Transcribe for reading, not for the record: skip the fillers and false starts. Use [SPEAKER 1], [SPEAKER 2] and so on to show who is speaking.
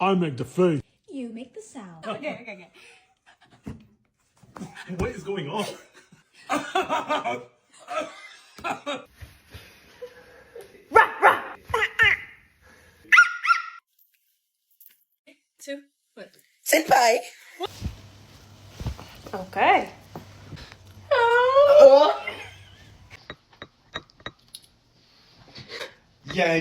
[SPEAKER 1] I make the face.
[SPEAKER 2] You make the sound.
[SPEAKER 3] Okay.
[SPEAKER 1] What is going on?
[SPEAKER 3] 2, 1.
[SPEAKER 4] 先輩
[SPEAKER 3] Okay.
[SPEAKER 1] Yeah.